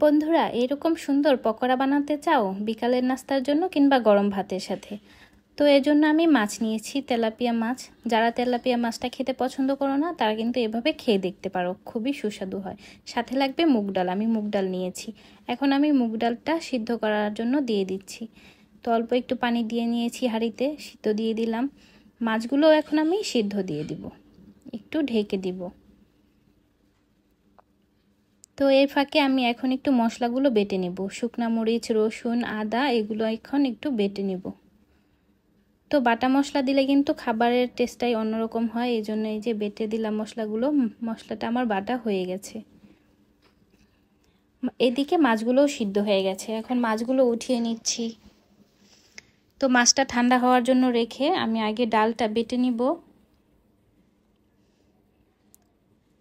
বন্ধুরা এরকম সুন্দর পকোড়া বানাতে চাও বিকালের নাস্তার জন্য কিংবা গরম ভাতের সাথে? তো এজন্য আমি মাছ নিয়েছি, তেলাপিয়া মাছ। যারা তেলাপিয়া মাছটা খেতে পছন্দ করো না তারা কিন্তু এভাবে খেয়ে দেখতে পারো, খুবই সুস্বাদু হয়। সাথে লাগবে মুগ ডাল, আমি মুগ ডাল নিয়েছি। এখন আমি মুগ ডালটা সিদ্ধ করার জন্য দিয়ে দিচ্ছি। তো অল্প একটু পানি দিয়ে নিয়েছি হাঁড়িতে, সিদ্ধ দিয়ে দিলাম। মাছগুলো এখন আমি সিদ্ধ দিয়ে দিব, একটু ঢেকে দিব। তো এর ফাঁকে আমি এখন একটু মশলাগুলো বেটে নেব। শুকনা মরিচ, রসুন, আদা এগুলো এখন একটু বেটে নেব। তো বাটা মশলা দিলে কিন্তু খাবারের টেস্টটাই অন্যরকম হয়, এই জন্য এই যে বেটে দিলাম মশলাগুলো। মশলাটা আমার বাটা হয়ে গেছে। এদিকে মাছগুলোও সিদ্ধ হয়ে গেছে, এখন মাছগুলো উঠিয়ে নিচ্ছি। তো মাছটা ঠান্ডা হওয়ার জন্য রেখে আমি আগে ডালটা বেটে নিব।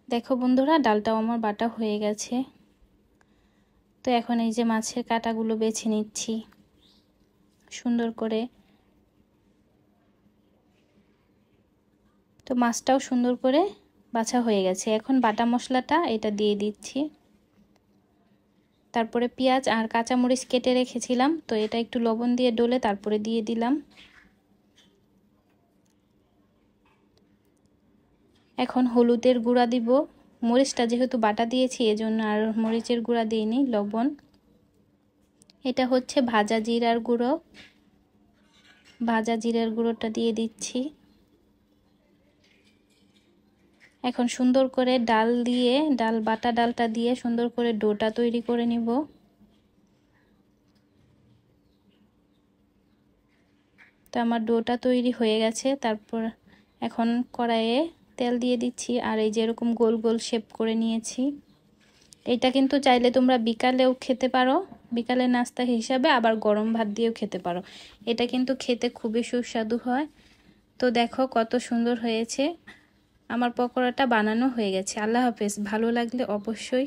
দেখো বন্ধুরা, ডালটাও আমার বাটা হয়ে গেছে। তো এখন এই যে মাছের কাঁটাগুলো বেছে নিচ্ছি সুন্দর করে। তো মাছটাও সুন্দর করে বাছা হয়ে গেছে। এখন বাটা মশলাটা এটা দিয়ে দিচ্ছি। তারপরে পেঁয়াজ আর কাঁচামরিচ কেটে রেখেছিলাম, তো এটা একটু লবণ দিয়ে ডলে তারপরে দিয়ে দিলাম। এখন হলুদের গুঁড়া দিব। মরিচটা যেহেতু বাটা দিয়েছি এজন্য আর মরিচের গুঁড়া দিইনি, লবণ। এটা হচ্ছে ভাজা জিরার গুঁড়ো, ভাজা জিরার গুঁড়োটা দিয়ে দিচ্ছি। এখন সুন্দর করে বাটা ডালটা দিয়ে সুন্দর করে ডোটা তৈরি করে নিব। তো আমার ডোটা তৈরি হয়ে গেছে। তারপর এখন কড়াইয়ে তেল দিয়ে দিচ্ছি, আর এই যে এরকম গোল গোল শেপ করে নিয়েছি। এটা কিন্তু চাইলে তোমরা বিকালেও খেতে পারো, বিকালের নাস্তা হিসাবে, আবার গরম ভাত দিয়েও খেতে পারো। এটা কিন্তু খেতে খুবই সুস্বাদু হয়। তো দেখো কত সুন্দর হয়েছে। আমার পকোড়াটা বানানো হয়ে গেছে। আল্লাহ হাফেজ। ভালো লাগলে অবশ্যই